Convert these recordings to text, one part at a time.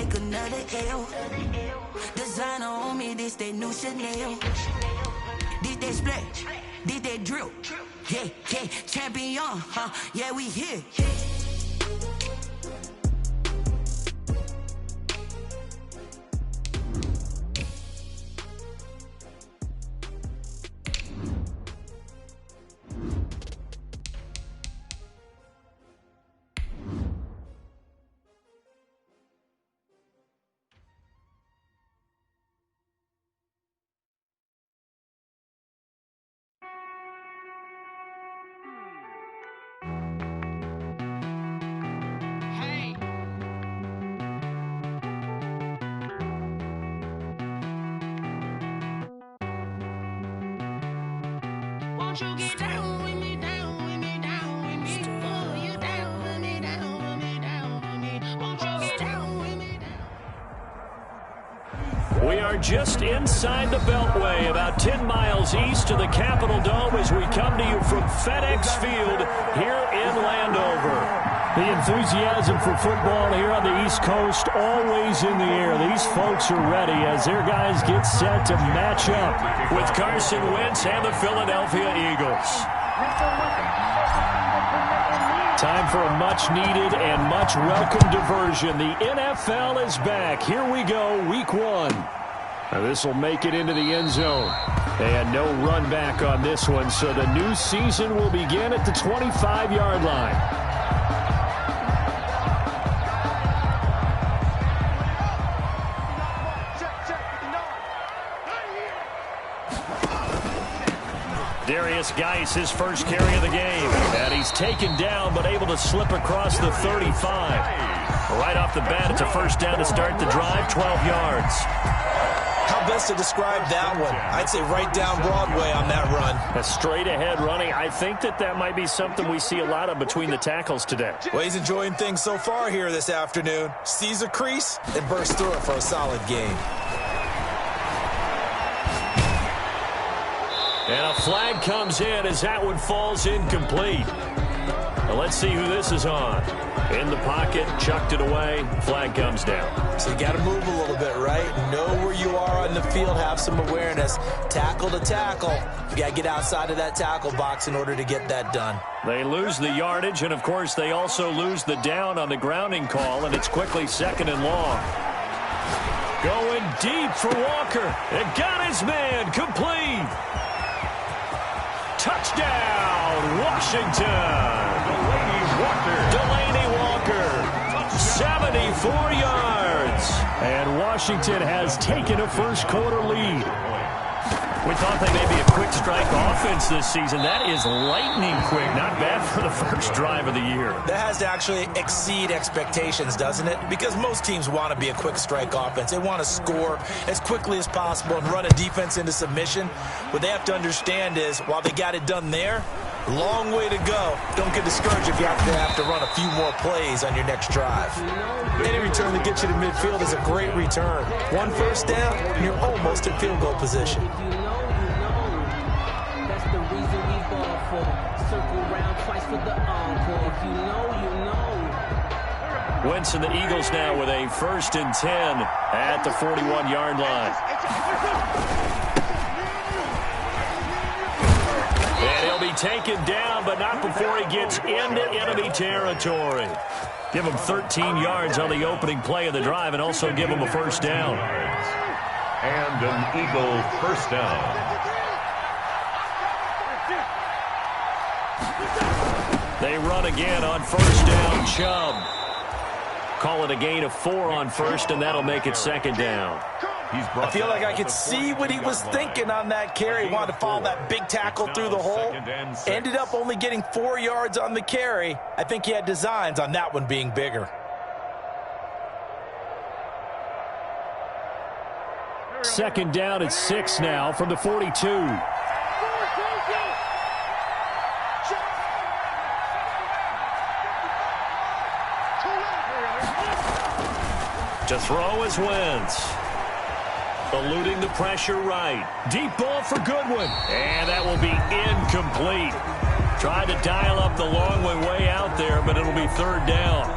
take another L. Designer on me, this that new Chanel. This that splash, this that drip. Yeah, yeah, champion, huh? Yeah, we here. You get down with me, down with me, down with me. Oh, you down with me, down with me, down with me. Won't you get down with me, down? We are just inside the Beltway, about 10 miles east of the Capitol Dome as we come to you from FedEx Field here in Landover. The enthusiasm for football here on the East Coast always in the air. These folks are ready as their guys get set to match up with Carson Wentz and the Philadelphia Eagles. Time for a much-needed and much-welcome diversion. The NFL is back. Here we go, Week 1. This will make it into the end zone. And no run back on this one, so the new season will begin at the 25-yard line. Darius Geis, his first carry of the game. And he's taken down, but able to slip across the 35. Right off the bat, it's a first down to start the drive, 12 yards. How best to describe that one? I'd say right down Broadway on that run. A straight-ahead running. I think that might be something we see a lot of between the tackles today. Well, he's enjoying things so far here this afternoon. Sees a crease and bursts through it for a solid gain. And a flag comes in as that one falls incomplete. Now let's see who this is on. In the pocket, chucked it away, flag comes down. So you got to move a little bit, right? Know where you are on the field, have some awareness. Tackle to tackle. You got to get outside of that tackle box in order to get that done. They lose the yardage, and of course they also lose the down on the grounding call, and it's quickly 2nd and long. Going deep for Walker. It got his man, complete. Touchdown, Washington. Delaney Walker, 74 yards. And Washington has taken a first-quarter lead. We thought they may be a quick strike offense this season. That is lightning quick. Not bad for the first drive of the year. That has to actually exceed expectations, doesn't it? Because most teams want to be a quick strike offense. They want to score as quickly as possible and run a defense into submission. What they have to understand is, while they got it done there, long way to go. Don't get discouraged if you have to run a few more plays on your next drive. Any return that gets you to midfield is a great return. One first down, and you're almost in field goal position. Wentz and the Eagles now with a 1st and 10 at the 41-yard line. And he'll be taken down, but not before he gets into enemy territory. Give him 13 yards on the opening play of the drive and also give him a first down. And an Eagle first down. They run again on first down, Chubb. Call it a gain of 4 on first, and that'll make it 2nd down. I feel like I could see what he was thinking on that carry. He wanted to follow that big tackle through the hole. Ended up only getting 4 yards on the carry. I think he had designs on that one being bigger. 2nd down at 6 now from the 42. To throw is Wentz. Eluding the pressure right. Deep ball for Goodwin. And that will be incomplete. Tried to dial up the long one way out there, but it'll be 3rd down.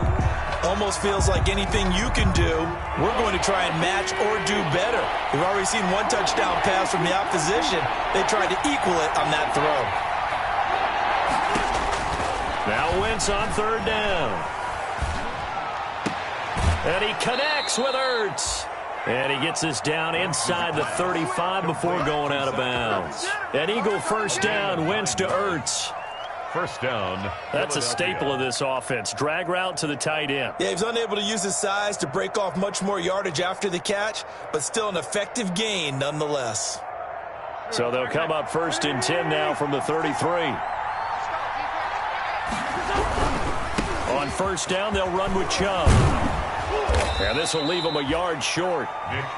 Almost feels like anything you can do, we're going to try and match or do better. We've already seen one touchdown pass from the opposition. They tried to equal it on that throw. Now Wentz on third down. And he connects with Ertz. And he gets this down inside the 35 before going out of bounds. An Eagle first down, Wentz to Ertz. First down. That's a staple of this offense. Drag route to the tight end. Yeah, he was unable to use his size to break off much more yardage after the catch, but still an effective gain nonetheless. So they'll come up first and 10 now from the 33. On first down, they'll run with Chubb. And this will leave them a yard short.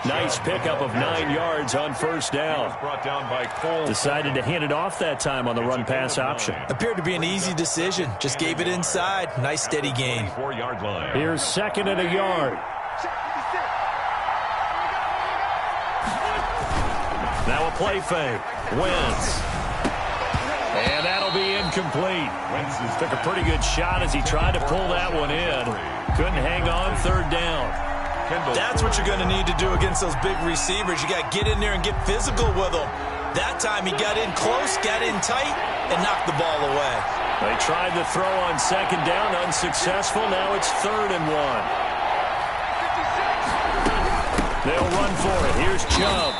Nice pickup of 9 yards on first down. Brought down by Cole. Decided to hand it off that time on the run-pass option. Appeared to be an easy decision. Just gave it inside. Nice steady gain. 4-yard line. Here's second and a yard. Now a play fake. Wentz. And that'll be incomplete. Took a pretty good shot as he tried to pull that one in. Couldn't hang on third down. That's what you're going to need to do against those big receivers. You got to get in there and get physical with them. That time he got in close, got in tight, and knocked the ball away. They tried to throw on second down, unsuccessful. Now it's 3rd and 1. They'll run for it. Here's Chubb.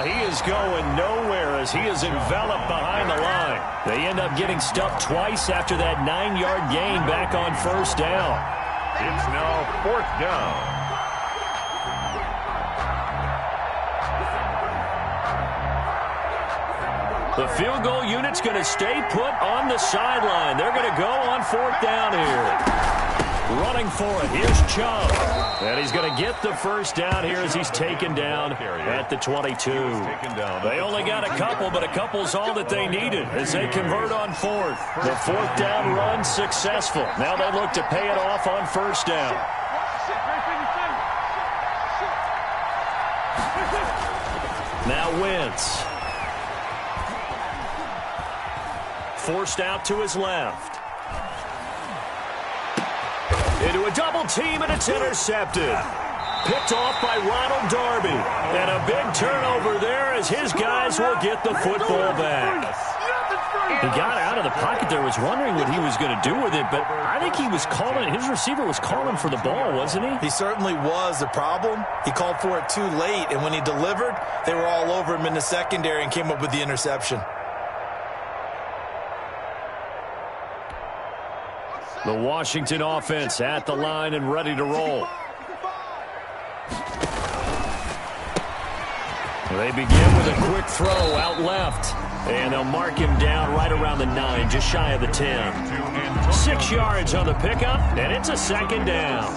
He is going nowhere as he is enveloped behind the line. They end up getting stuffed twice after that 9-yard gain back on first down. It's now 4th down. The field goal unit's going to stay put on the sideline. They're going to go on 4th down here. Running for it. Here's Chubb. And he's going to get the first down here as he's taken down at the 22. They only got a couple, but a couple's all that they needed as they convert on 4th. The 4th down run successful. Now they look to pay it off on first down. Now Wentz. Forced out to his left. Into a double team, and it's intercepted. Picked off by Ronald Darby. And a big turnover there as his guys will get the football back. He got out of the pocket there, was wondering what he was going to do with it, but I think he was calling, his receiver was calling for the ball, wasn't he? He certainly was. The problem, he called for it too late, and when he delivered, they were all over him in the secondary and came up with the interception. The Washington offense at the line and ready to roll. They begin with a quick throw out left. And they'll mark him down right around the 9, just shy of the 10. 6 yards on the pickup, and it's a 2nd down.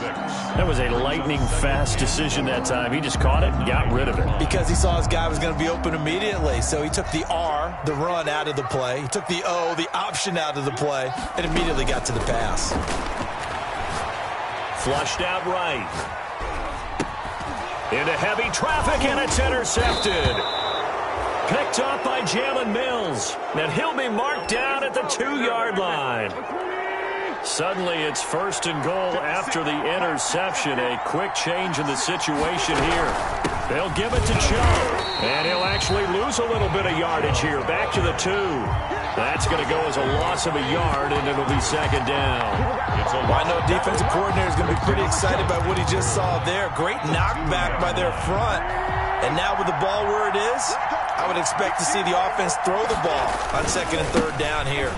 That was a lightning-fast decision that time. He just caught it and got rid of it. Because he saw his guy was going to be open immediately. So he took the R, the run, out of the play. He took the O, the option, out of the play, and immediately got to the pass. Flushed out right. Into heavy traffic, and it's intercepted. Picked up by Jalen Mills, and he'll be marked down at the 2-yard line. Suddenly, it's 1st and goal after the interception. A quick change in the situation here. They'll give it to Chubb, and he'll actually lose a little bit of yardage here. Back to the 2. That's going to go as a loss of a yard, and it'll be 2nd down. I know defensive coordinator is going to be pretty excited about what he just saw there. Great knockback by their front. And now with the ball where it is, I would expect to see the offense throw the ball on 2nd and 3rd down here.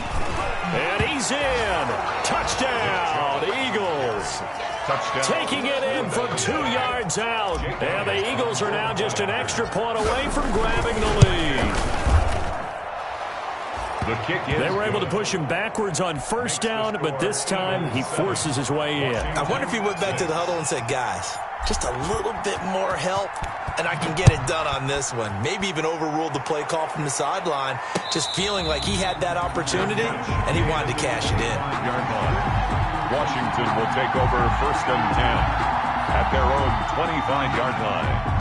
And he's in. Touchdown, Eagles. Touchdown. Taking it in from 2 yards out. And the Eagles are now just an extra point away from grabbing the lead. The kick is they were able to push him backwards on 1st down, but this time he forces his way in. I wonder if he went back to the huddle and said, guys, just a little bit more help, and I can get it done on this one. Maybe even overruled the play call from the sideline, just feeling like he had that opportunity, and he wanted to cash it in. Washington will take over 1st and 10 at their own 25-yard line.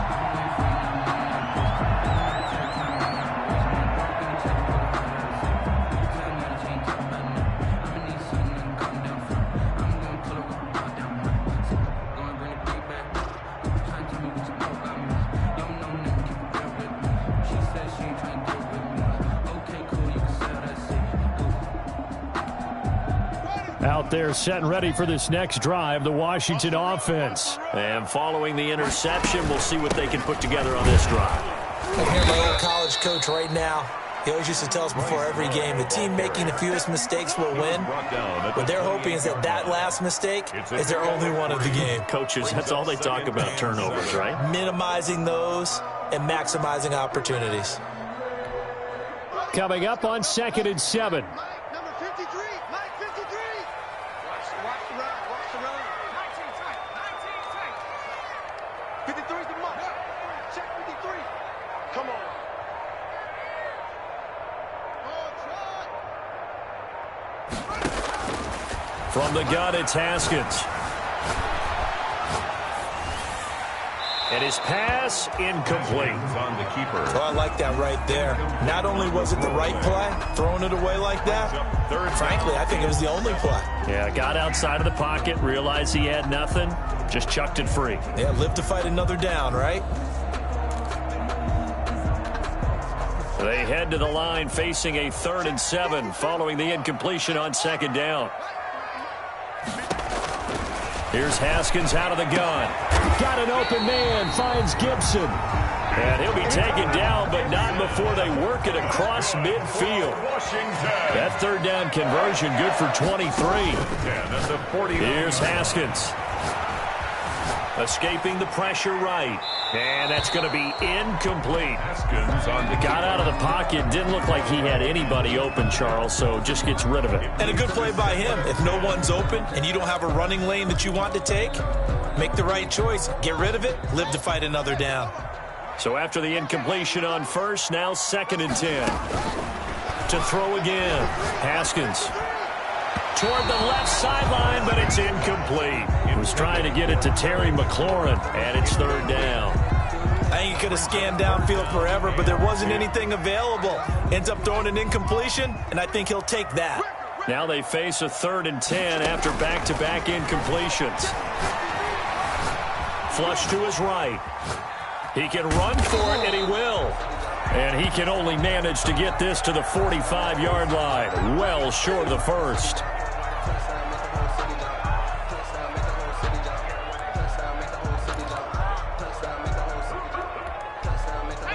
up there set and ready for this next drive, the Washington offense. And following the interception, we'll see what they can put together on this drive. I hear my old college coach right now. He always used to tell us before every game, the team making the fewest mistakes will win. What they're hoping is that last mistake is their only one of the game. Coaches, that's all they talk about, turnovers, right? Minimizing those and maximizing opportunities. Coming up on 2nd and 7. Number 53, Mike 53. Watch the run, watch the run. 19 tight. 53 is the mark. Check 53. Come on. From the gun, it's Haskins. And his pass incomplete. On the keeper. Oh, I like that right there. Not only was it the right play, throwing it away like that, frankly, I think it was the only play. Yeah, got outside of the pocket, realized he had nothing, just chucked it free. Yeah, live to fight another down, right? They head to the line facing a 3rd and 7 following the incompletion on 2nd down. Here's Haskins out of the gun. Got an open man, finds Gibson. And he'll be taken down, but not before they work it across midfield. That 3rd down conversion good for 23. Here's Haskins. Escaping the pressure right. And that's going to be incomplete. Got out of the pocket. Didn't look like he had anybody open, Charles, so just gets rid of it. And a good play by him. If no one's open and you don't have a running lane that you want to take, make the right choice. Get rid of it. Live to fight another down. So after the incompletion on 1st, now 2nd and 10. To throw again. Haskins. Toward the left sideline, but it's incomplete. He was trying to get it to Terry McLaurin, and it's 3rd down. I think he could have scanned downfield forever, but there wasn't anything available. Ends up throwing an incompletion, and I think he'll take that. Now they face a 3rd and 10 after back-to-back incompletions. Flush to his right. He can run for it, and he will. And he can only manage to get this to the 45-yard line, well short of the 1st.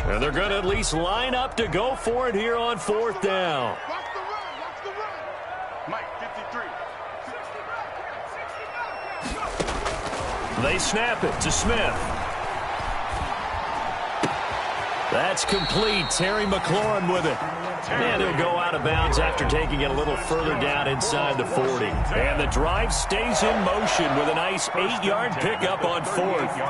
And they're going to at least line up to go for it here on 4th down. Watch the run, watch the run. Mike 53. They snap it to Smith. That's complete. Terry McLaurin with it. And he'll go out of bounds after taking it a little further down inside the 40. And the drive stays in motion with a nice 8-yard pickup on 4th.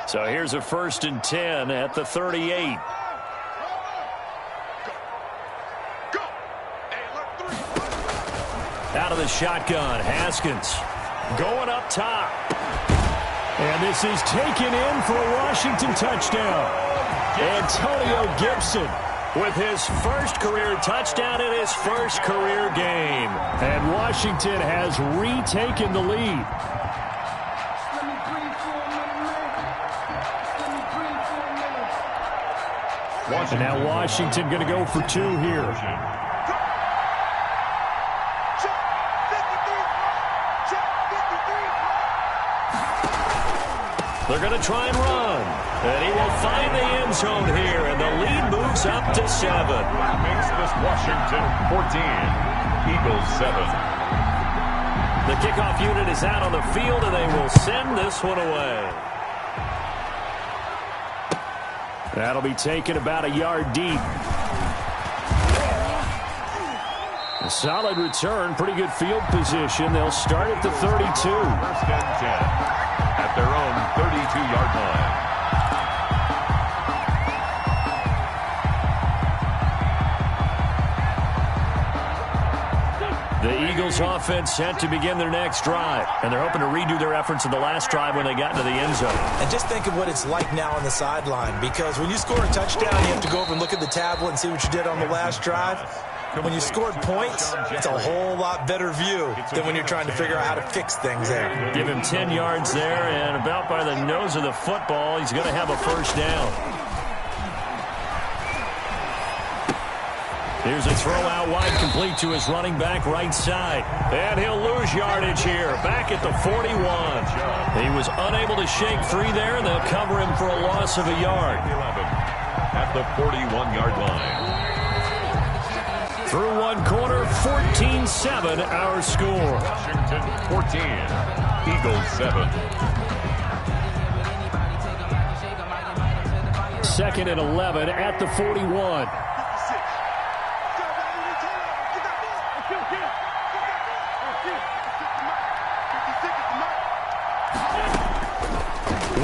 So here's a 1st and 10 at the 38. Out of the shotgun, Haskins going up top. And this is taken in for a Washington touchdown. Antonio Gibson with his first career touchdown in his first career game. And Washington has retaken the lead. And now Washington going to go for 2 here. They're going to try and run. And he will find the end zone here, and the lead moves up to 7. Makes this Washington 14, Eagles 7. The kickoff unit is out on the field, and they will send this one away. That'll be taken about a yard deep. A solid return, pretty good field position. They'll start at the 32. 1st and 10 at their own 32-yard line. The Eagles offense set to begin their next drive. And they're hoping to redo their efforts in the last drive when they got into the end zone. And just think of what it's like now on the sideline, because when you score a touchdown, you have to go over and look at the tablet and see what you did on the last drive. When you scored points, it's a whole lot better view than when you're trying to figure out how to fix things there. Give him 10 yards there, and about by the nose of the football, he's going to have a first down. Here's a throw out wide, complete to his running back right side. And he'll lose yardage here, back at the 41. He was unable to shake free there, and they'll cover him for a loss of a yard. 11 at the 41-yard line. Through one quarter, 14-7 our score. Washington 14, Eagles 7. Second and 11 at the 41.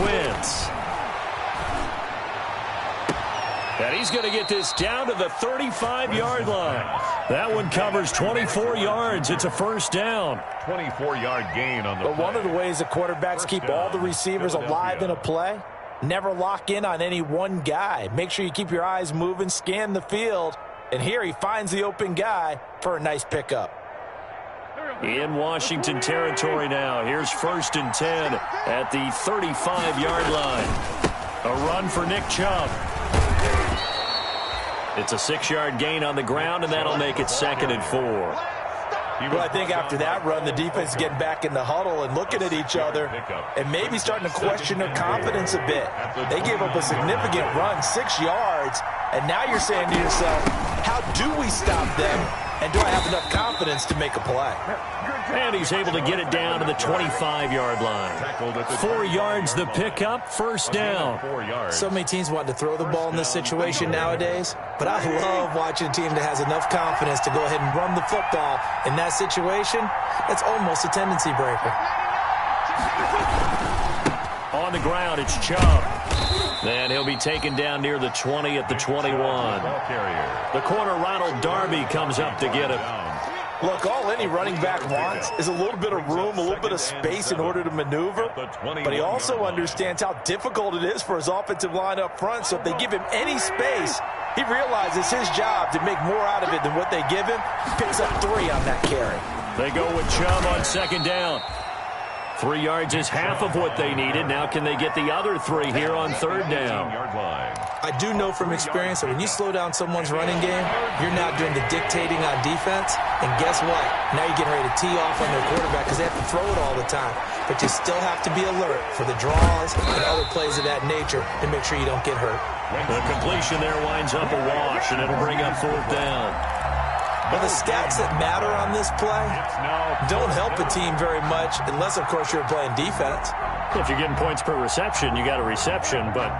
Wentz. And he's going to get this down to the 35-yard line. That one covers 24 yards. It's a first down. 24-yard gain on the But play. one of the ways the quarterbacks keep all the receivers alive in a play, never lock in on any one guy. Make sure you keep your eyes moving, scan the field. And here he finds the open guy for a nice pickup. In Washington territory now. Here's 1st and 10 at the 35-yard line. A run for Nick Chubb. It's a 6-yard gain on the ground, and that'll make it 2nd and 4. Well, I think after that run, the defense is getting back in the huddle and looking at each other and maybe starting to question their confidence a bit. They gave up a significant run, 6 yards, and now you're saying to yourself, how do we stop them, and do I have enough confidence to make a play? And he's able to get it down to the 25-yard line. 4 yards the pickup, first down. So many teams want to throw the ball in this situation nowadays, but I love watching a team that has enough confidence to go ahead and run the football. In that situation, it's almost a tendency breaker. On the ground, it's Chubb. And he'll be taken down near the 20 at the 21. The corner, Ronald Darby, comes up to get him. Look, all any running back wants is a little bit of room, a little bit of space in order to maneuver. But he also understands how difficult it is for his offensive line up front. So if they give him any space, he realizes his job to make more out of it than what they give him. Picks up 3 on that carry. They go with Chubb on 2nd down. 3 yards is half of what they needed. Now can they get the other 3 here on 3rd down? I do know from experience that when you slow down someone's running game, you're now doing the dictating on defense. And guess what? Now you're getting ready to tee off on their quarterback because they have to throw it all the time. But you still have to be alert for the draws and other plays of that nature to make sure you don't get hurt. The completion there winds up a wash, and it'll bring up 4th down. But the stats that matter on this play don't help a team very much unless, of course, you're playing defense. If you're getting points per reception, you got a reception, but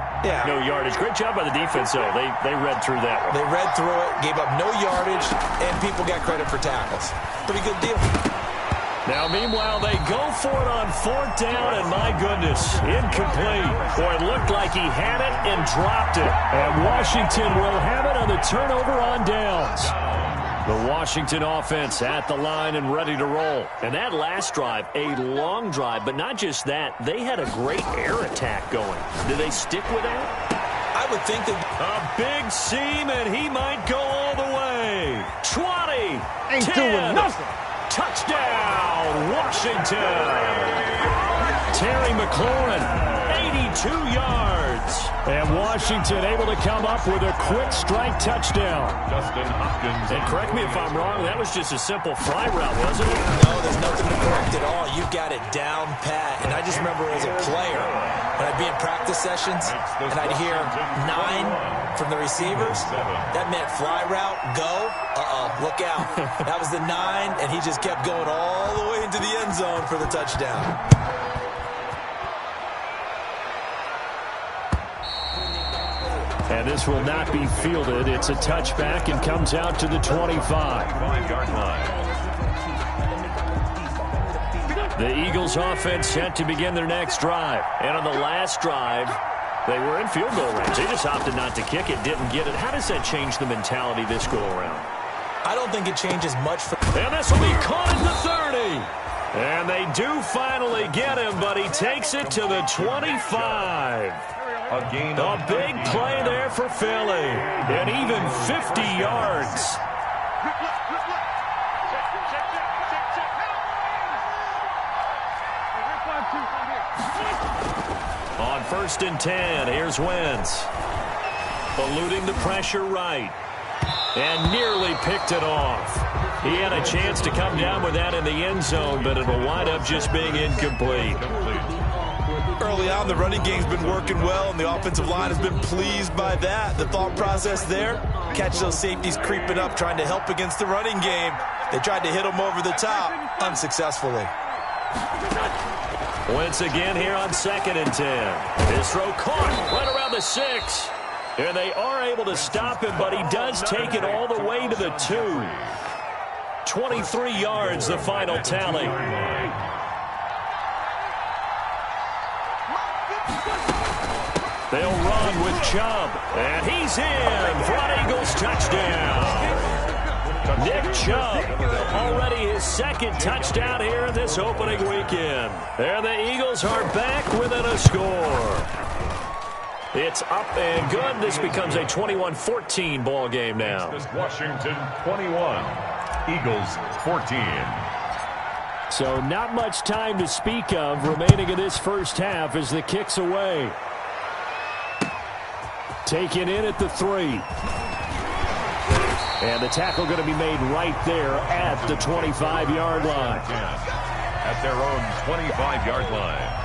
no yardage. Great job by the defense, though. They read through that one. They read through it, gave up no yardage, and people got credit for tackles. Pretty good deal. Now, meanwhile, they go for it on 4th down, and my goodness, incomplete. Boy, it looked like he had it and dropped it. And Washington will have it on the turnover on downs. The Washington offense at the line and ready to roll. And that last drive, a long drive, but not just that. They had a great air attack going. Do they stick with that? I would think that a big seam, and he might go all the way. 20, ain't 10, doing nothing. Touchdown, Washington. Terry McLaurin, 82 yards. And Washington able to come up with a quick strike touchdown. Justin Hopkins. And correct me if I'm wrong, that was just a simple fly route, wasn't it? No, there's nothing to correct at all. You got it down pat. And I just remember as a player, when I'd be in practice sessions, and I'd hear 9 from the receivers, that meant fly route, go, look out. That was the 9, and he just kept going all the way into the end zone for the touchdown. And this will not be fielded. It's a touchback and comes out to the 25-yard line. The Eagles offense set to begin their next drive. And on the last drive, they were in field goal range. They just opted not to kick it, didn't get it. How does that change the mentality this go around? I don't think it changes much for... And this will be caught at the 30. And they do finally get him, but he takes it to the 25. A big play there for Philly. And even 50 yards. On 1st and 10, here's Wentz. Eluding the pressure right. And nearly picked it off. He had a chance to come down with that in the end zone, but it'll wind up just being incomplete. Early on, the running game's been working well, and the offensive line has been pleased by that. The thought process there, catch those safeties creeping up, trying to help against the running game. They tried to hit them over the top, unsuccessfully. Wentz again here on 2nd and 10. His throw caught right around the 6. And they are able to stop him, but he does take it all the way to the 2. 23 yards, the final tally. They'll run with Chubb, and he's in for an Eagles touchdown. Nick Chubb, already his 2nd touchdown here in this opening weekend. And the Eagles are back within a score. It's up and good. This becomes a 21-14 ball game now. Washington 21, Eagles 14. So not much time to speak of remaining in this first half as the kick's away. Taken in at the 3. And the tackle going to be made right there at the 25-yard line. At their own 25-yard line.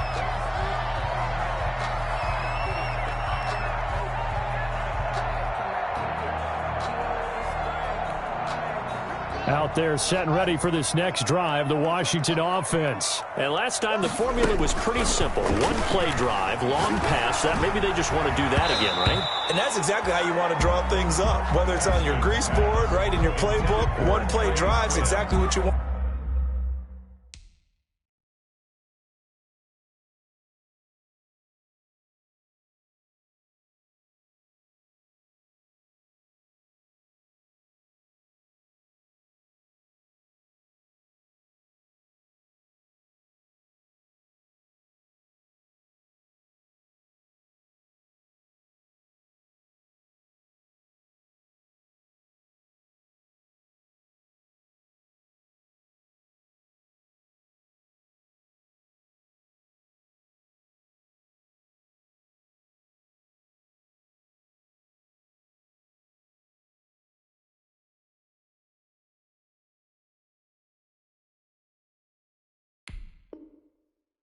Out there set and ready for this next drive, the Washington offense. And last time the formula was pretty simple. One play drive, long pass. That maybe they just want to do that again, right? And that's exactly how you want to draw things up. Whether it's on your grease board, right, in your playbook, one play drive's exactly what you want.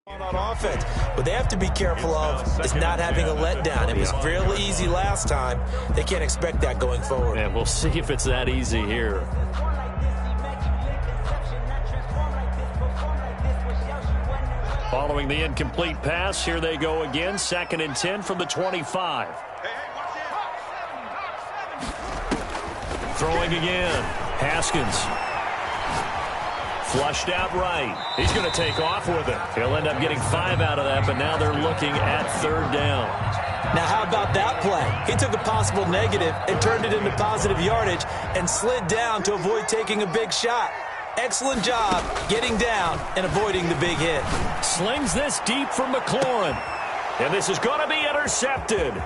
On offense. What they have to be careful of is not having a letdown. It was fairly easy last time. They can't expect that going forward. And we'll see if it's that easy here. Following the incomplete pass, here they go again. 2nd and 10 from the 25. Throwing again. Haskins. Flushed out right. He's going to take off with it. He'll end up getting 5 out of that, but now they're looking at 3rd down. Now, how about that play? He took a possible negative and turned it into positive yardage and slid down to avoid taking a big shot. Excellent job getting down and avoiding the big hit. Slings this deep from McLaurin. And this is going to be intercepted.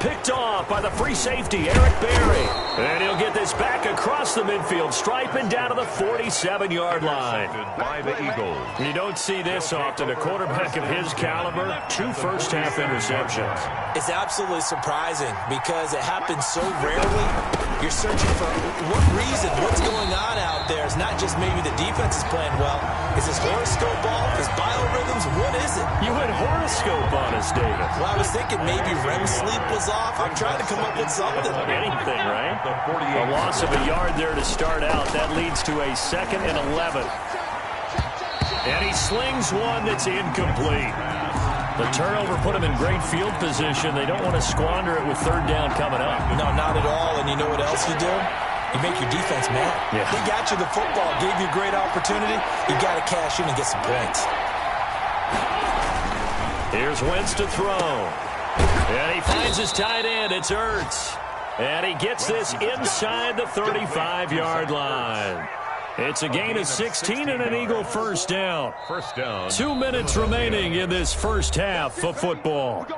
Picked off by the free safety, Eric Berry. And he'll get this back across the midfield stripe and down to the 47-yard line. By the Eagles. You don't see this often. A quarterback of his caliber, 2 first-half interceptions. It's absolutely surprising because it happens so rarely. You're searching for what reason, what's going on out there. It's not just maybe the defense is playing well. Is his horoscope off? His biorhythms? What is it? You went horoscope on us, David. Well, I was thinking maybe REM sleep was off. I'm trying to come up with something. Anything, right? A loss of a yard there to start out. That leads to a 2nd and 11. And he slings one that's incomplete. The turnover put him in great field position. They don't want to squander it with 3rd down coming up. No, not at all. And you know what else you do? You make your defense mad. Yeah. He got you the football, gave you a great opportunity. You got to cash in and get some points. Here's Wentz to throw. And he finds his tight end. It's Ertz. And he gets this inside the 35-yard line. It's a gain of 16 and an Eagle first down. 2 minutes remaining in this first half of football.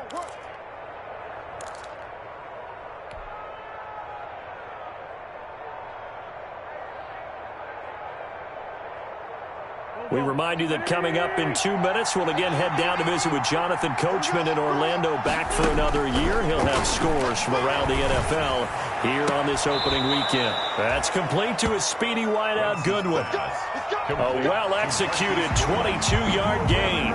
We remind you that coming up in 2 minutes, we'll again head down to visit with Jonathan Coachman in Orlando, back for another year. He'll have scores from around the NFL here on this opening weekend. That's complete to a speedy wideout Goodwin. A well-executed 22-yard gain.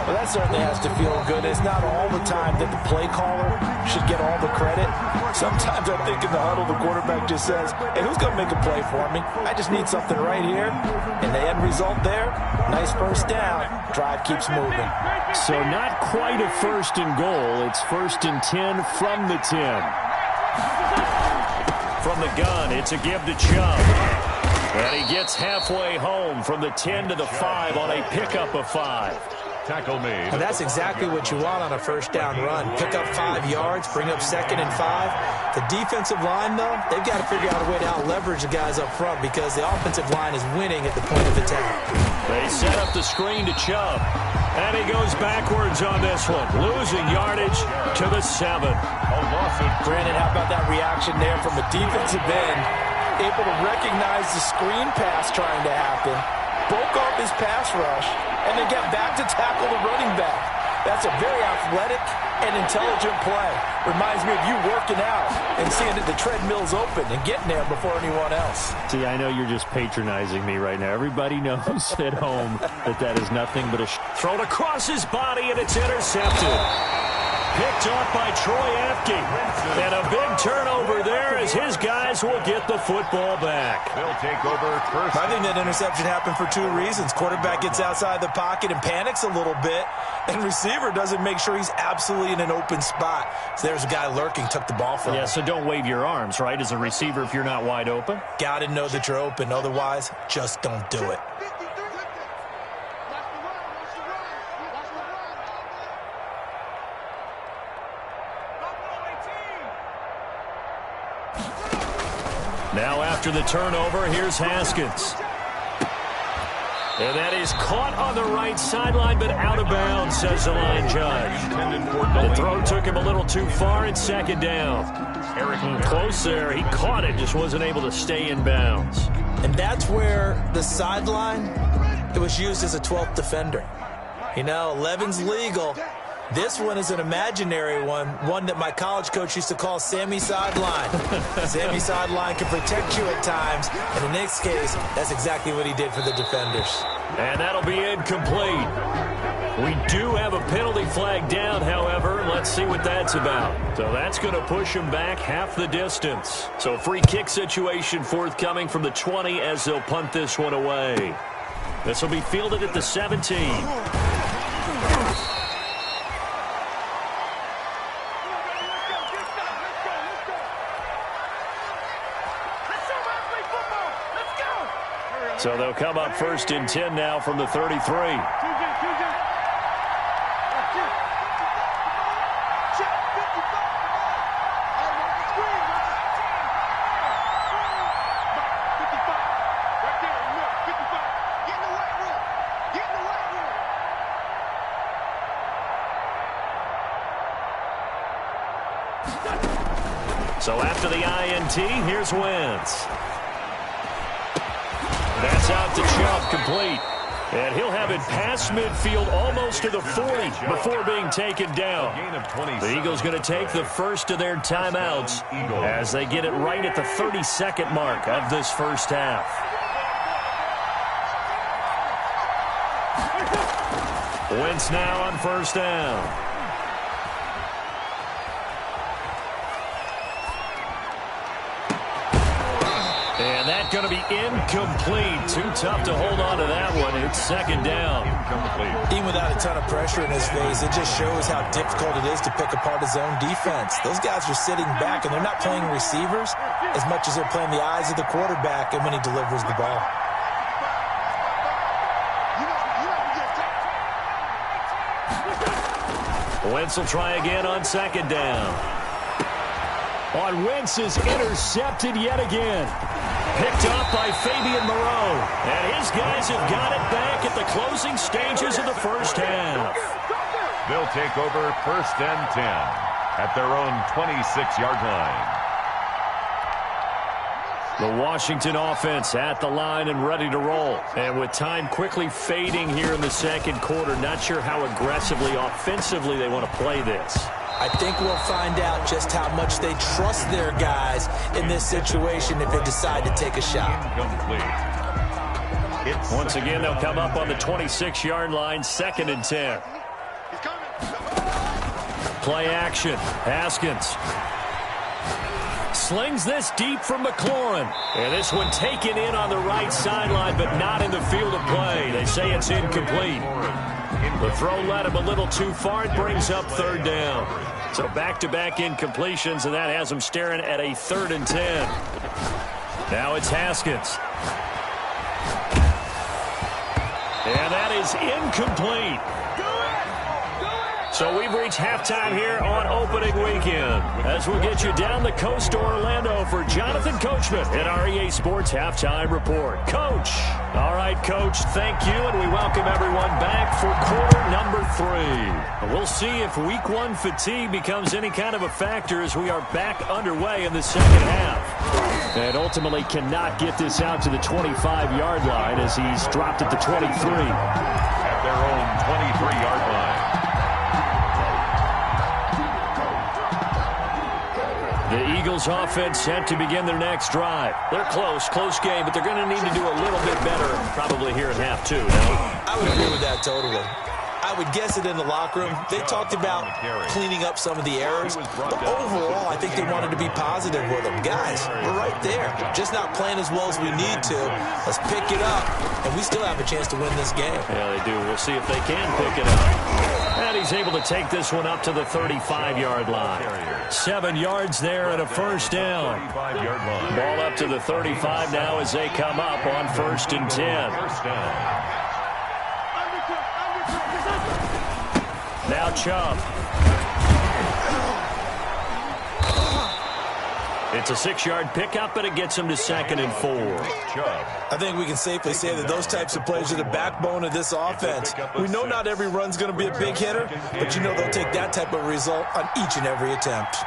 Well, that certainly has to feel good. It's not all the time that the play caller should get all the credit. Sometimes I think in the huddle, the quarterback just says, hey, who's going to make a play for me? I just need something right here. And the end result there, nice first down. Drive keeps moving. So not quite a first and goal. It's first and 10 from the 10. From the gun, it's a give to Chubb. And he gets halfway home from the 10 to the 5 on a pickup of 5. Tackle made. And that's exactly what you want on a first down run. Pick up 5 yards, bring up 2nd and 5. The defensive line, though, they've got to figure out a way to out-leverage the guys up front because the offensive line is winning at the point of attack. They set up the screen to Chubb. And he goes backwards on this one, losing yardage to the 7. Brandon, how about that reaction there from the defensive end? Able to recognize the screen pass trying to happen, broke off his pass rush, and then get back to tackle the running back. That's a very athletic and intelligent play. Reminds me of you working out and seeing that the treadmill's open and getting there before anyone else. See, I know you're just patronizing me right now. Everybody knows at home that is nothing but a thrown across his body, and it's intercepted. Picked off by Troy Apke. And a big turnover there as his guys will get the football back. They'll take over first. I think that interception happened for 2 reasons. Quarterback gets outside the pocket and panics a little bit, and receiver doesn't make sure he's absolutely in an open spot. So there's a guy lurking, took the ball from him. Yeah, so don't wave your arms, right, as a receiver if you're not wide open. Got to know that you're open. Otherwise, just don't do it. Now after the turnover, here's Haskins. And that is caught on the right sideline, but out of bounds, says the line judge. The throw took him a little too far, and 2nd down. Close there. He caught it, just wasn't able to stay in bounds. And that's where the sideline, it was used as a 12th defender. You know, 11's legal. This one is an imaginary one that my college coach used to call Sammy Sideline. Sammy Sideline can protect you at times, and in this case, that's exactly what he did for the defenders. And that'll be incomplete. We do have a penalty flag down, however. Let's see what that's about. So that's going to push him back half the distance. So free kick situation forthcoming from the 20 as they'll punt this one away. This will be fielded at the 17. So they'll come up 1st and 10 now from the 33. So after the INT, here's Wentz. That's out to Chubb, complete. And he'll have it past midfield almost to the 40 before being taken down. The Eagles going to take the first of their timeouts as they get it right at the 32nd mark of this first half. Wentz now on 1st down. And that's going to be incomplete. Too tough to hold on to that one. It's 2nd down. Even without a ton of pressure in his face, it just shows how difficult it is to pick apart his own defense. Those guys are sitting back, and they're not playing receivers as much as they're playing the eyes of the quarterback and when he delivers the ball. Wentz will try again on 2nd down. on Wentz is intercepted yet again. Picked up by Fabian Moreau. And his guys have got it back at the closing stages of the first half. They'll take over 1st and 10 at their own 26-yard line. The Washington offense at the line and ready to roll. And with time quickly fading here in the second quarter, not sure how aggressively, offensively they want to play this. I think we'll find out just how much they trust their guys in this situation if they decide to take a shot. Once again, they'll come up on the 26-yard line, 2nd and 10. Play action. Haskins slings this deep from McLaurin. And this one taken in on the right sideline, but not in the field of play. They say it's incomplete. The throw led him a little too far. It brings up 3rd down. So back-to-back incompletions, and that has him staring at a 3rd and 10. Now it's Haskins. And that is incomplete. So we've reached halftime here on opening weekend. As we'll get you down the coast to Orlando for Jonathan Coachman in our EA Sports Halftime Report. Coach. All right, Coach, thank you, and we welcome everyone back for quarter number 3. We'll see if week 1 fatigue becomes any kind of a factor as we are back underway in the second half. And ultimately cannot get this out to the 25-yard line as he's dropped at the 23. At their own 23-yard line. The Eagles offense set to begin their next drive. They're close game, but they're going to need to do a little bit better probably here in half 2. No? I would agree with that totally. I would guess it in the locker room. They talked about cleaning up some of the errors, but overall, I think they wanted to be positive with them. Guys, we're right there. Just not playing as well as we need to. Let's pick it up, and we still have a chance to win this game. Yeah, they do. We'll see if they can pick it up. And he's able to take this one up to the 35-yard line. 7 yards there and a 1st down. Ball up to the 35 now as they come up on 1st and 10. Now Chubb. It's a 6-yard pickup, but it gets him to 2nd and 4. I think we can safely say that those types of plays are the backbone of this offense. We know not every run's going to be a big hitter, but you know they'll take that type of result on each and every attempt.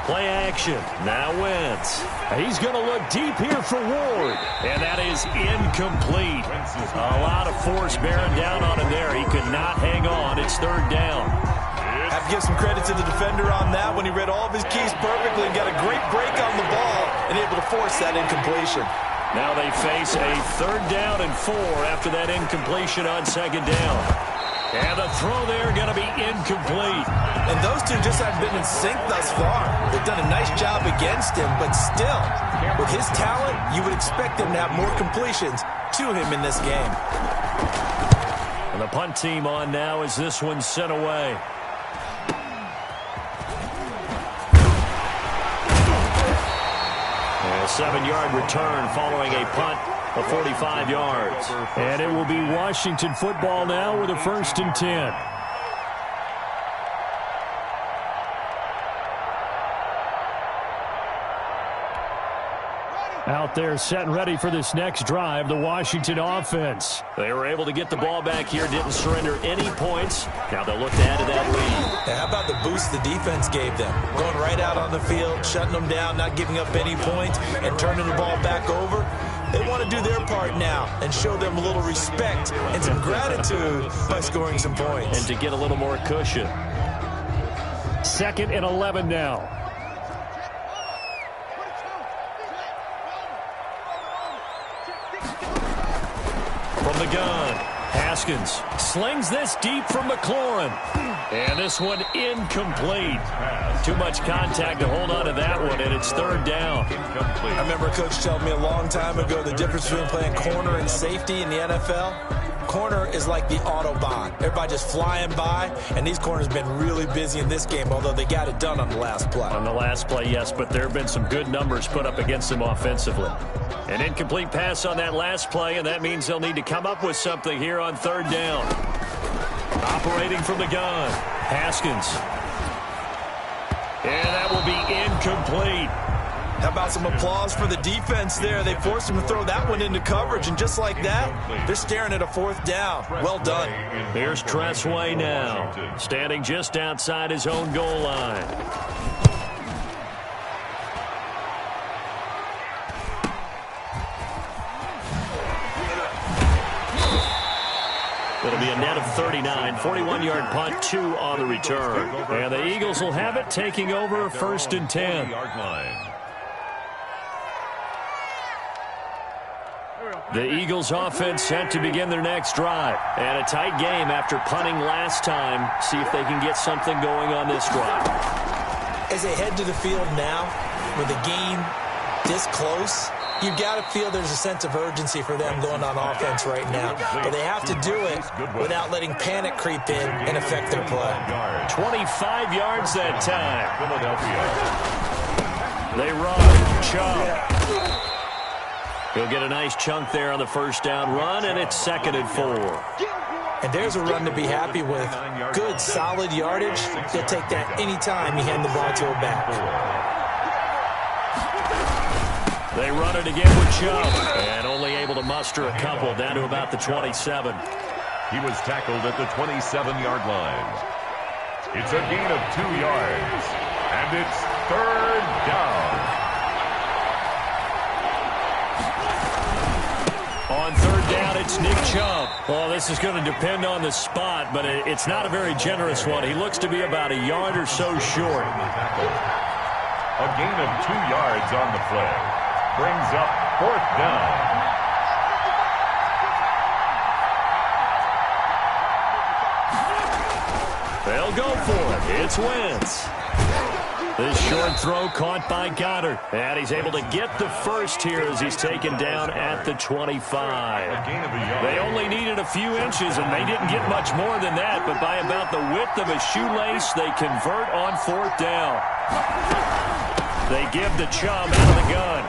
Play action. Now Wentz. He's going to look deep here for Ward. And that is incomplete. A lot of force bearing down on him there. He could not hang on. It's 3rd down. Have to give some credit to the defender on that when he read all of his keys perfectly and got a great break on the ball and able to force that incompletion. Now they face a 3rd down and 4 after that incompletion on 2nd down. And the throw there going to be incomplete. And those two just haven't been in sync thus far. They've done a nice job against him, but still, with his talent, you would expect him to have more completions to him in this game. And the punt team on now as this one's sent away. And a 7-yard return following a punt of 45 yards. And it will be Washington football now with a 1st and 10. Out there set and ready for this next drive, the Washington offense. They were able to get the ball back here, didn't surrender any points. Now they'll look to add to that lead. Now, how about the boost the defense gave them? Going right out on the field, shutting them down, not giving up any points, and turning the ball back over. They want to do their part now and show them a little respect and some gratitude by scoring some points. And to get a little more cushion. 2nd and 11 now. From the gun, Haskins slings this deep from McLaurin. And this one incomplete. Too much contact to hold on to that one, and it's 3rd down. I remember a coach telling me a long time ago the difference between playing corner and safety in the NFL. corner is like the Autobahn. Everybody just flying by, and these corners have been really busy in this game, although they got it done on the last play. On the last play, yes, but there have been some good numbers put up against them offensively. An incomplete pass on that last play, and that means they'll need to come up with something here on third down. Operating from the gun, Haskins. And that will be incomplete. How about some applause for the defense there? They forced him to throw that one into coverage, and just like that, they're staring at a fourth down. Well done. Here's Tressway now, standing just outside his own goal line. It'll be a net of 39, 41-yard punt, 2 on the return. And the Eagles will have it, taking over first and 10. The Eagles offense set to begin their next drive. And a tight game after punting last time. See if they can get something going on this drive. As they head to the field now, with the game this close, you've got to feel there's a sense of urgency for them going on offense right now. But they have to do it without letting panic creep in and affect their play. 25 yards that time. They run. Chubb. He'll get a nice chunk there on the first down run, and it's 2nd and 4. And there's a run to be happy with. Good, solid yardage. He'll take that anytime you hand the ball to a back. They run it again with Chubb, and only able to muster a couple down to about the 27. He was tackled at the 27-yard line. It's a gain of 2 yards, and it's third down. On third down, it's Nick Chubb. Well, this is going to depend on the spot, but it's not a very generous one. He looks to be about a yard or so short. A gain of 2 yards on the play. Brings up fourth down. They'll go for it. It's Wentz. This short throw caught by Goddard. And he's able to get the first here as he's taken down at the 25. They only needed a few inches, and they didn't get much more than that. But by about the width of a shoelace, they convert on fourth down. They give the Chubb out of the gun.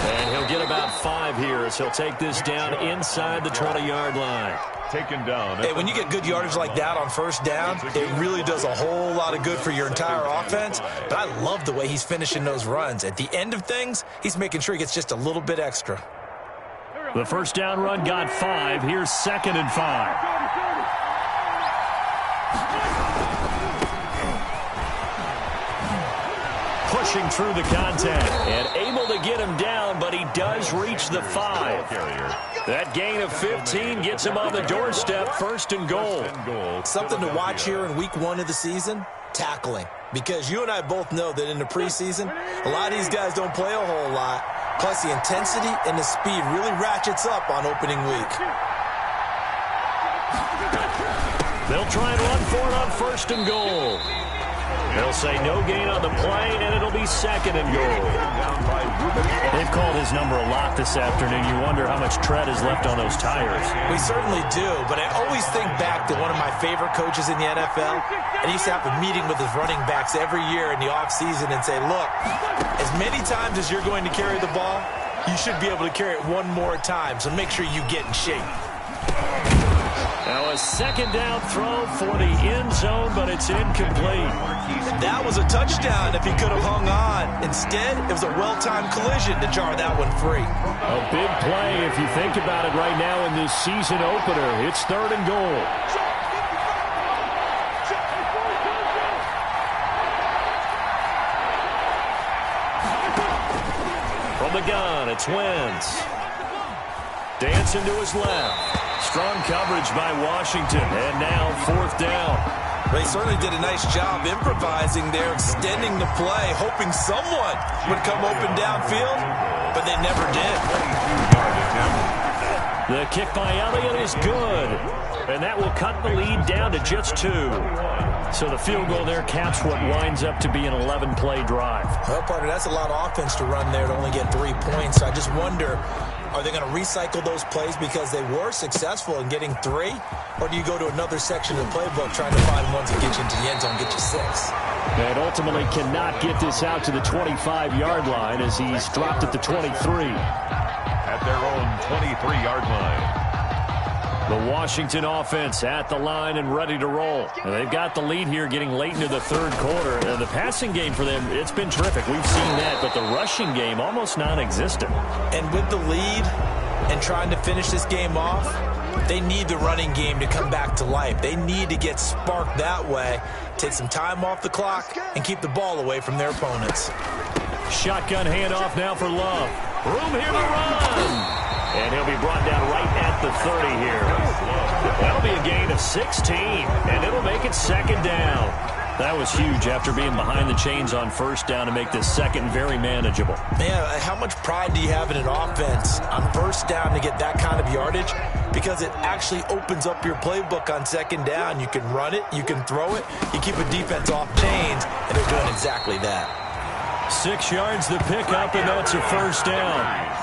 And he'll get about 5 here as he'll take this down inside the 20-yard line. Taken down. Hey, when you get good yardage like that on first down, it really does a whole lot of good for your entire offense. But I love the way he's finishing those runs. At the end of things, he's making sure he gets just a little bit extra. The first down run got 5. Here's 2nd and 5. Pushing through the contact and able to get him down, but he does reach the 5. That gain of 15 gets him on the doorstep, 1st and goal. Something to watch here in week 1 of the season, tackling. Because you and I both know that in the preseason, a lot of these guys don't play a whole lot. Plus the intensity and the speed really ratchets up on opening week. They'll try and run for it on 1st and goal. They'll say no gain on the play, and it'll be 2nd and goal. They've called his number a lot this afternoon. You wonder how much tread is left on those tires. We certainly do, but I always think back to one of my favorite coaches in the NFL, and he used to have a meeting with his running backs every year in the offseason and say, look, as many times as you're going to carry the ball, you should be able to carry it one more time, so make sure you get in shape. Now a 2nd down throw for the end zone, but it's incomplete. That was a touchdown if he could have hung on. Instead, it was a well-timed collision to jar that one free. A big play if you think about it right now in this season opener. It's 3rd and goal. From the gun, it's Wentz. Dancing to his left. Strong coverage by Washington, and now 4th down. They certainly did a nice job improvising there, extending the play, hoping someone would come open downfield, but they never did. The kick by Elliott is good, and that will cut the lead down to just 2. So the field goal there caps what winds up to be an 11-play drive. Well, partner, that's a lot of offense to run there to only get 3 points. So I just wonder, Are they going to recycle those plays because they were successful in getting 3? Or do you go to another section of the playbook trying to find ones that get you into the end zone, get you 6? And ultimately cannot get this out to the 25-yard line as he's dropped at the 23. At their own 23-yard line. The Washington offense at the line and ready to roll. And they've got the lead here getting late into the third quarter. And the passing game for them, it's been terrific. We've seen that, but the rushing game almost non-existent. And with the lead and trying to finish this game off, they need the running game to come back to life. They need to get sparked that way, take some time off the clock, and keep the ball away from their opponents. Shotgun handoff now for Love. Room here to run. And he'll be brought down right at the 30 here. That'll be a gain of 16, and it'll make it second down. That was huge after being behind the chains on first down to make this second very manageable. Man, how much pride do you have in an offense on first down to get that kind of yardage? Because it actually opens up your playbook on second down. You can run it, you can throw it, you keep a defense off chains, and they're doing exactly that. 6 yards the pickup, and that's a first down.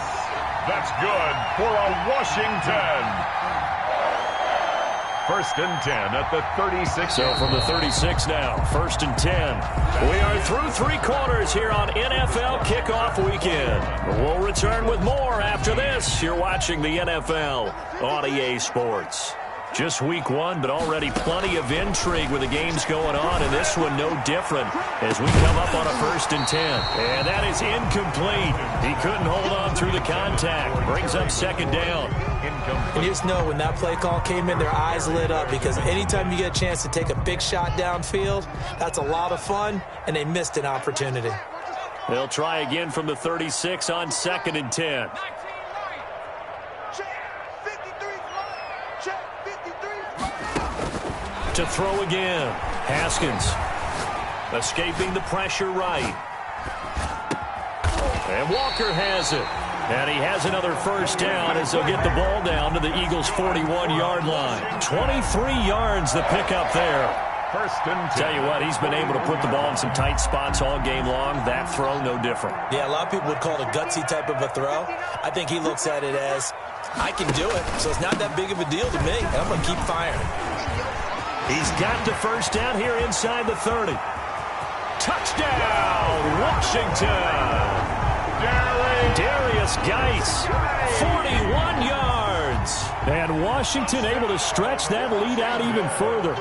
That's good for a Washington. 1st and 10 at the 36. So from the 36 now, 1st and 10. We are through 3 quarters here on NFL Kickoff Weekend. We'll return with more after this. You're watching the NFL on EA Sports. Just week 1, but already plenty of intrigue with the games going on, and this one no different as we come up on a 1st and 10. And that is incomplete. He couldn't hold on through the contact. Brings up second down. And you just know when that play call came in, their eyes lit up because anytime you get a chance to take a big shot downfield, that's a lot of fun, and they missed an opportunity. They'll try again from the 36 on 2nd and 10. To throw again. Haskins escaping the pressure right. And Walker has it. And he has another first down as they'll get the ball down to the Eagles' 41-yard line. 23 yards the pickup there. 1st and 10. Tell you what, he's been able to put the ball in some tight spots all game long. That throw, no different. Yeah, a lot of people would call it a gutsy type of a throw. I think he looks at it as, I can do it, so it's not that big of a deal to me. I'm going to keep firing. He's got the first down here inside the 30. Touchdown, Washington. Darius Geis, 41 yards. And Washington able to stretch that lead out even further.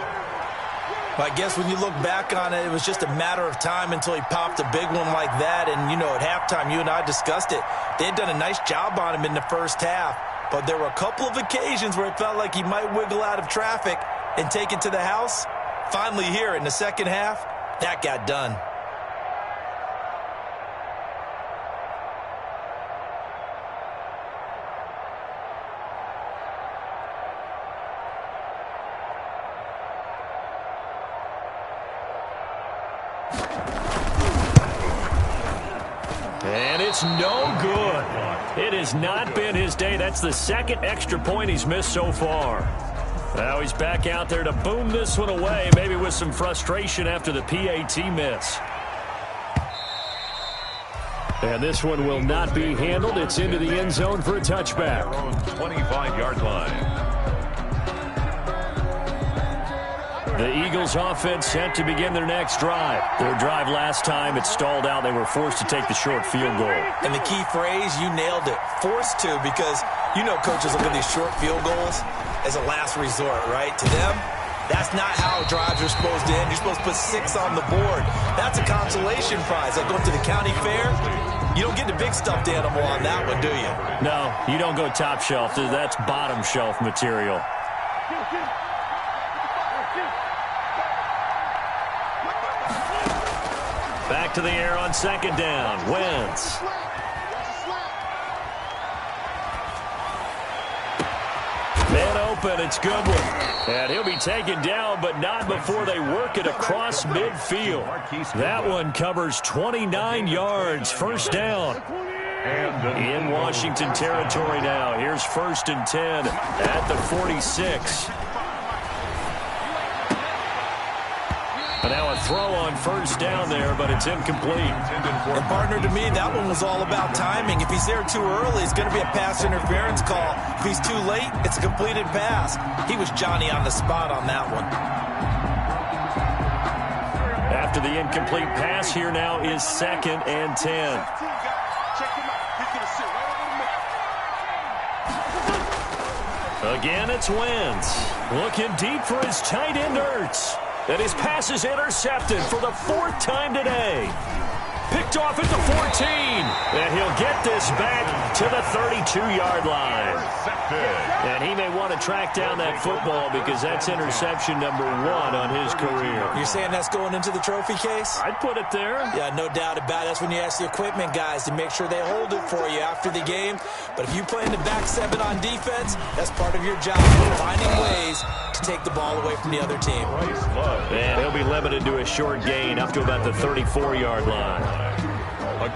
Well, I guess when you look back on it, it was just a matter of time until he popped a big one like that. And, you know, at halftime, you and I discussed it. They had done a nice job on him in the first half. But there were a couple of occasions where it felt like he might wiggle out of traffic and take it to the house. Finally here in the second half, that got done. And it's no good. It has not been his day. That's the second extra point he's missed so far. Now he's back out there to boom this one away, maybe with some frustration after the PAT miss. And this one will not be handled. It's into the end zone for a touchback. 25-yard line. The Eagles offense set to begin their next drive. Their drive last time, it stalled out. They were forced to take the short field goal. And the key phrase, you nailed it, forced to, because you know coaches look at these short field goals as a last resort, right? To them, that's not how drives are supposed to end. You're supposed to put 6 on the board. That's a consolation prize. Like going to the county fair, you don't get the big stuffed animal on that one, do you? No, you don't go top shelf. That's bottom shelf material. Back to the air on second down. Wentz. Man open, it's Goodwin. And he'll be taken down, but not before they work it across midfield. That one covers 29 yards. First down. In Washington territory now. Here's 1st and 10 at the 46. And now a throw on first down there, but it's incomplete. And partner, to me, that one was all about timing. If he's there too early, it's going to be a pass interference call. If he's too late, it's a completed pass. He was Johnny on the spot on that one. After the incomplete pass, here now is 2nd and 10. Again, it's Wentz. Looking deep for his tight end, Ertz. And his pass is intercepted for the 4th time today. Picked off at the 14. And he'll get this back to the 32-yard line. And he may want to track down that football because that's interception number 1 on his career. You're saying that's going into the trophy case? I'd put it there. Yeah, no doubt about it. That's when you ask the equipment guys to make sure they hold it for you after the game. But if you play in the back 7 on defense, that's part of your job, finding ways to take the ball away from the other team. And he'll be limited to a short gain up to about the 34-yard line.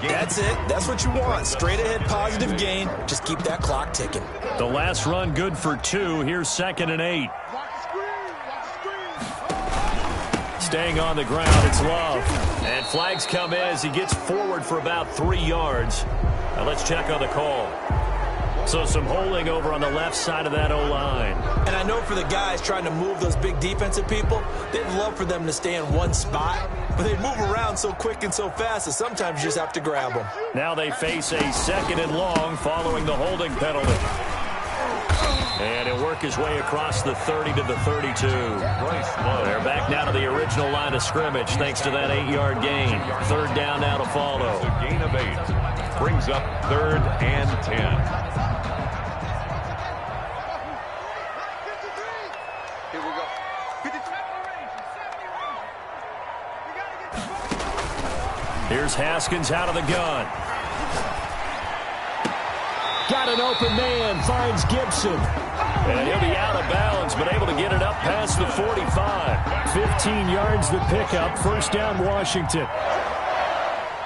That's it. That's what you want. Straight ahead positive gain. Just keep that clock ticking. The last run good for 2. Here's 2nd and 8. Staying on the ground, it's Love. And flags come in as he gets forward for about 3 yards. Now let's check on the call. So some holding over on the left side of that O-line. And I know for the guys trying to move those big defensive people, they'd love for them to stay in one spot, but they move around so quick and so fast that sometimes you just have to grab them. Now they face a 2nd and long following the holding penalty. And he'll work his way across the 30 to the 32. They're back now to the original line of scrimmage thanks to that 8-yard gain. 3rd down now to follow. A gain of 8 brings up 3rd and 10. Here's Haskins out of the gun. Got an open man, finds Gibson. And he'll be out of bounds, but able to get it up past the 45. 15 yards the pickup. 1st down, Washington.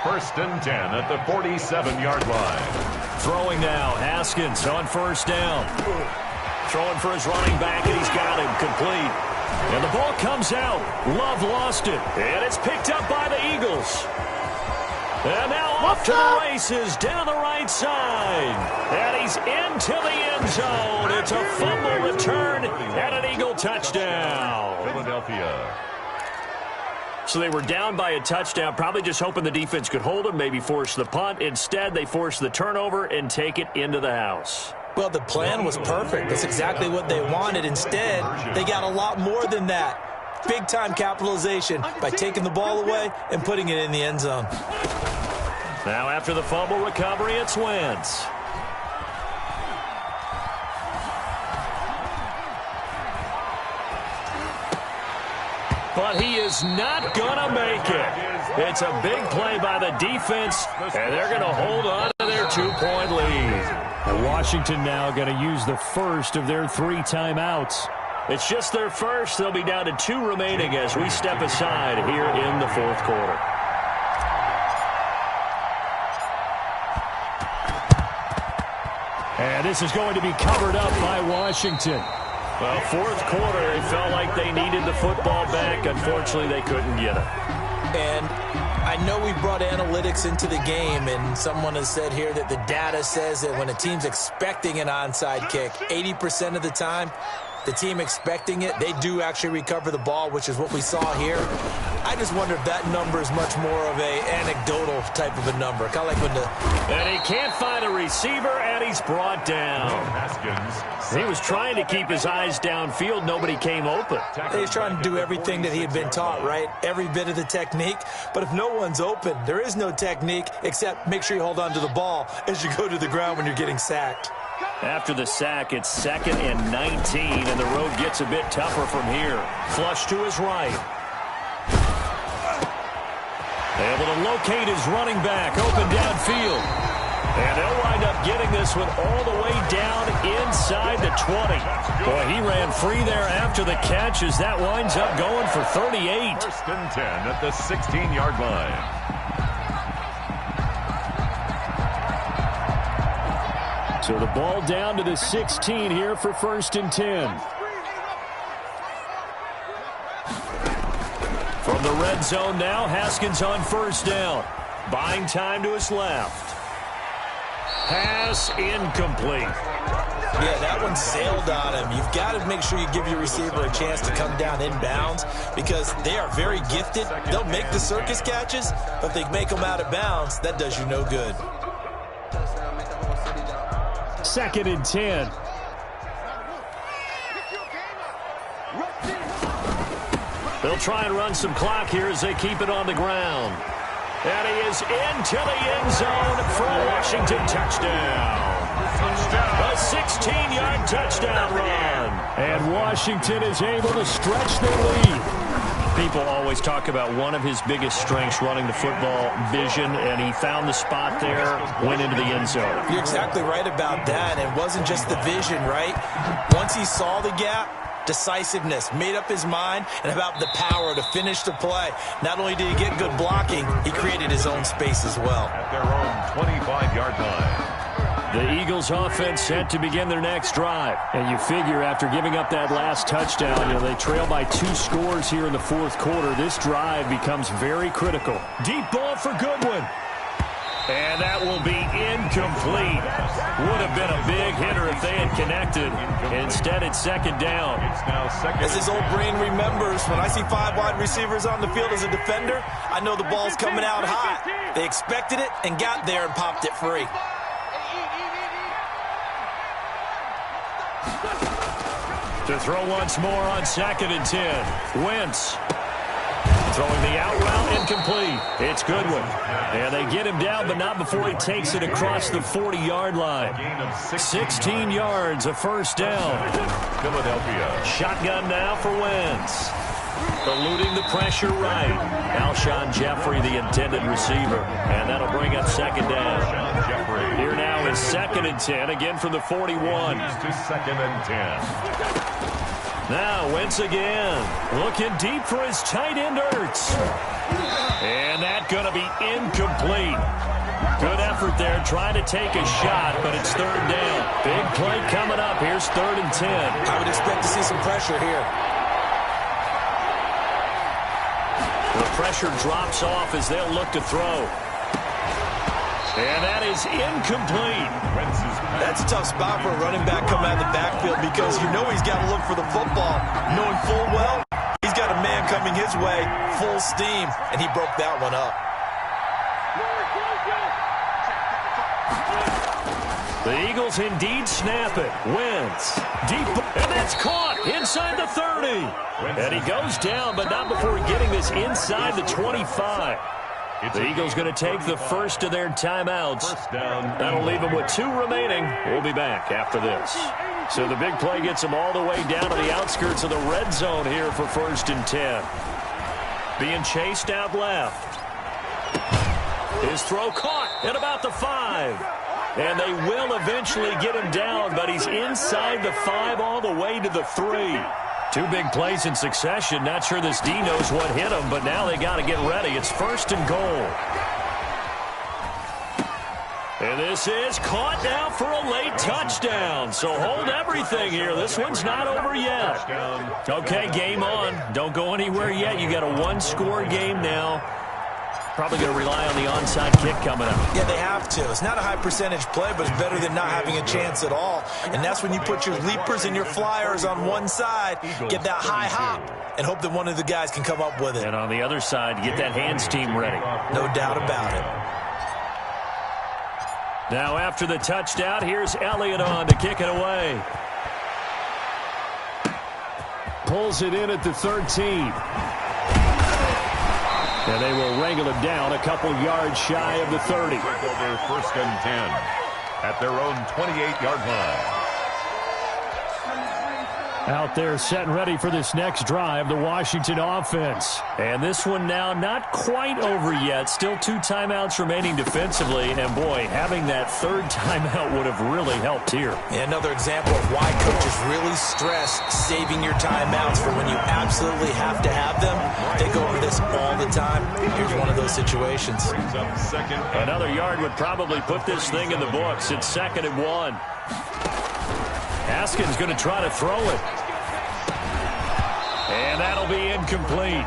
1st and 10 at the 47-yard line. Throwing now, Haskins on 1st down. Throwing for his running back, and he's got him complete. And the ball comes out. Love lost it. And it's picked up by the Eagles. And now off to the races down the right side. And he's into the end zone. It's a fumble return and an Eagle touchdown. Philadelphia. So they were down by a touchdown, probably just hoping the defense could hold them, maybe force the punt. Instead, they force the turnover and take it into the house. Well, the plan was perfect. That's exactly what they wanted. Instead, they got a lot more than that. Big-time capitalization by taking the ball away and putting it in the end zone. Now after the fumble recovery, it's Wentz. But he is not going to make it. It's a big play by the defense, and they're going to hold on to their 2-point lead. And Washington now going to use the first of their 3 timeouts. It's just their first. They'll be down to 2 remaining as we step aside here in the 4th quarter. And this is going to be covered up by Washington. Well, 4th quarter, it felt like they needed the football back. Unfortunately, they couldn't get it. And I know we brought analytics into the game, and someone has said here that the data says that when a team's expecting an onside kick, 80% of the time, the team expecting it, they do actually recover the ball, which is what we saw here. I just wonder if that number is much more of a anecdotal type of a number. Kind of like when the... And he can't find a receiver, and he's brought down. He was trying to keep his eyes downfield. Nobody came open. He's trying to do everything that he had been taught, right? Every bit of the technique. But if no one's open, there is no technique except make sure you hold on to the ball as you go to the ground when you're getting sacked. After the sack, it's 2nd and 19, and the road gets a bit tougher from here. Flush to his right. Able to locate his running back, open downfield. And they'll wind up getting this one all the way down inside the 20. Boy, he ran free there after the catch as that winds up going for 38. 1st and 10 at the 16-yard line. So the ball down to the 16 here for 1st and 10. From the red zone now, Haskins on first down. Buying time to his left. Pass incomplete. Yeah, that one sailed on him. You've got to make sure you give your receiver a chance to come down inbounds because they are very gifted. They'll make the circus catches, but if they make them out of bounds, that does you no good. 2nd and 10. They'll try and run some clock here as they keep it on the ground. And he is into the end zone for a Washington touchdown. A 16-yard touchdown run. And Washington is able to stretch their lead. People always talk about one of his biggest strengths running the football, vision, and he found the spot there, went into the end zone. You're exactly right about that. It wasn't just the vision, right? Once he saw the gap, decisiveness, made up his mind, and about the power to finish the play. Not only did he get good blocking, he created his own space as well. At their own 25-yard line. The Eagles offense set to begin their next drive. And you figure after giving up that last touchdown, they trail by 2 scores here in the 4th quarter. This drive becomes very critical. Deep ball for Goodwin. And that will be incomplete. Would have been a big hitter if they had connected. Instead, it's 2nd down. It's now 2nd. As his old brain remembers, when I see 5 wide receivers on the field as a defender, I know the ball's coming out hot. They expected it and got there and popped it free. To throw once more on 2nd and 10. Wentz. Throwing the out route, incomplete. It's Goodwin. And they get him down, but not before he takes it across the 40-yard line. 16 yards, a first down. Philadelphia. Shotgun now for Wentz. Eluding the pressure right. Alshon Jeffrey, the intended receiver. And that'll bring up 2nd down. Here now is 2nd and 10, again from the 41. To 2nd and 10. Now Wentz again, looking deep for his tight end Ertz. And that's going to be incomplete. Good effort there, trying to take a shot, but it's 3rd down. Big play coming up. Here's 3rd and 10. I would expect to see some pressure here. The pressure drops off as they'll look to throw. And that is incomplete. That's a tough spot for a running back coming out of the backfield because you know he's got to look for the football. Knowing full well, he's got a man coming his way, full steam, and he broke that one up. The Eagles indeed snap it. Wentz. Deep, and that's caught inside the 30. And he goes down, but not before getting this inside the 25. The Eagles going to take the first of their timeouts. That'll leave them with 2 remaining. We'll be back after this. So the big play gets them all the way down to the outskirts of the red zone here for 1st and 10. Being chased out left. His throw caught at about the 5. And they will eventually get him down, but he's inside the 5 all the way to the 3. 2 big plays in succession. Not sure this D knows what hit him, but now they got to get ready. It's 1st and goal. And this is caught now for a late touchdown. So hold everything here. This one's not over yet. Okay, game on. Don't go anywhere yet. You got a 1-score game now. Probably going to rely on the onside kick coming up. Yeah, they have to. It's not a high percentage play, but it's better than not having a chance at all. And that's when you put your leapers and your flyers on one side, get that high hop, and hope that one of the guys can come up with it. And on the other side, get that hands team ready. No doubt about it. Now after the touchdown, here's Elliott on to kick it away. Pulls it in at the 13. And they will wrangle him down a couple yards shy of the 30. Over 1st and 10 at their own 28-yard line. Out there set and ready for this next drive, the Washington offense. And this one now not quite over yet. Still 2 timeouts remaining defensively. And, boy, having that 3rd timeout would have really helped here. Yeah, another example of why coaches really stress saving your timeouts for when you absolutely have to have them. They go over this all the time. Here's one of those situations. Another yard would probably put this thing in the books. It's 2nd and 1. Haskins going to try to throw it. And that'll be incomplete.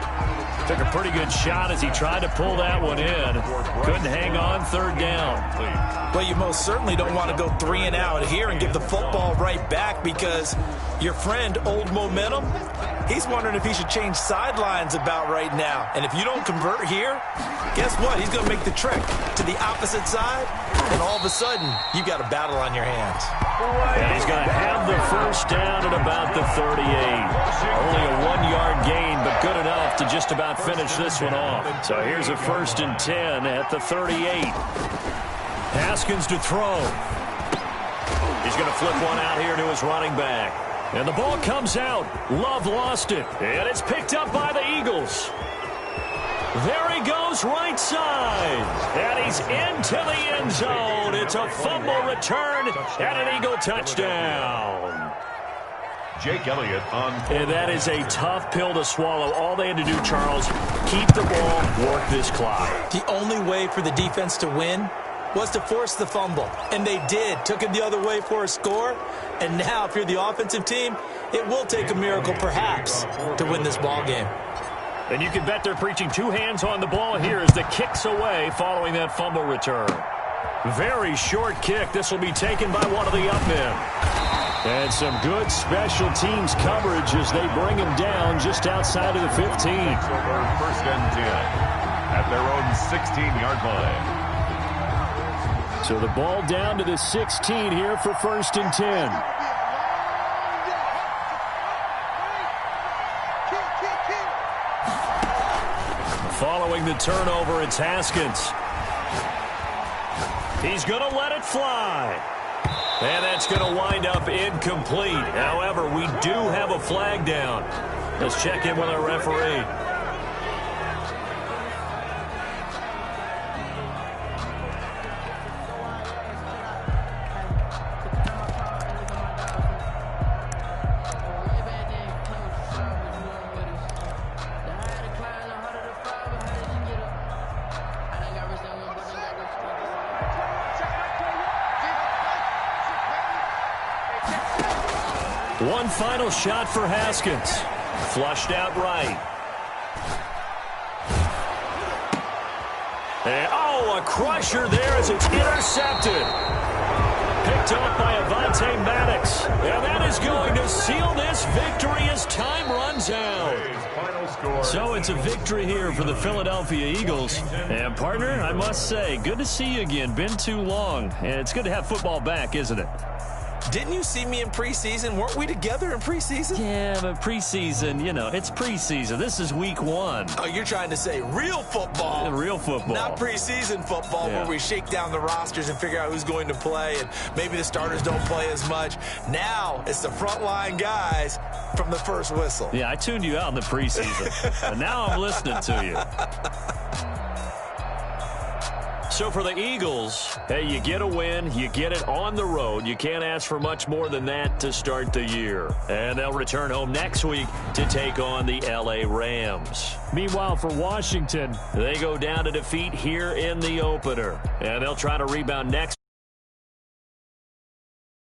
Took a pretty good shot as he tried to pull that one in. Couldn't hang on, third down. Well, you most certainly don't want to go 3 and out here and give the football right back, because your friend, Old Momentum, he's wondering if he should change sidelines about right now. And if you don't convert here, guess what? He's going to make the trek to the opposite side, and all of a sudden, you've got a battle on your hands. And he's going to have the first down at about the 38. Only a 1-yard gain, but good enough to just about finish this one off. So here's a 1st and 10 at the 38. Haskins to throw. He's going to flip one out here to his running back. And the ball comes out. Love lost it. And it's picked up by the Eagles. There he goes, right side. And he's into the end zone. It's a fumble return and an Eagle touchdown. Jake Elliott on. And that is a tough pill to swallow. All they had to do, Charles, keep the ball, work this clock. The only way for the defense to win was to force the fumble. And they did. Took it the other way for a score. And now, if you're the offensive team, it will take a miracle, perhaps, to win this ball game. And you can bet they're preaching 2 hands on the ball here as the kick's away following that fumble return. Very short kick. This will be taken by one of the up men. And some good special teams coverage as they bring him down just outside of the 15. 1st and 10 at their own 16-yard line. So the ball down to the 16 here for 1st and 10. Following the turnover, it's Haskins. He's going to let it fly. And that's going to wind up incomplete. However, we do have a flag down. Let's check in with our referee. One final shot for Haskins. Flushed out right. And, a crusher there as it's intercepted. Picked up by Avonte Maddox. And that is going to seal this victory as time runs out. So it's a victory here for the Philadelphia Eagles. And, partner, I must say, good to see you again. Been too long. And it's good to have football back, isn't it? Didn't you see me in preseason? Weren't we together in preseason? Yeah, but preseason, it's preseason. This is week 1. Oh, you're trying to say real football. Real football. Not preseason football where we shake down the rosters and figure out who's going to play, and maybe the starters don't play as much. Now it's the frontline guys from the first whistle. Yeah, I tuned you out in the preseason, and now I'm listening to you. So for the Eagles, hey, you get a win, you get it on the road. You can't ask for much more than that to start the year. And they'll return home next week to take on the L.A. Rams. Meanwhile, for Washington, they go down to defeat here in the opener. And they'll try to rebound next.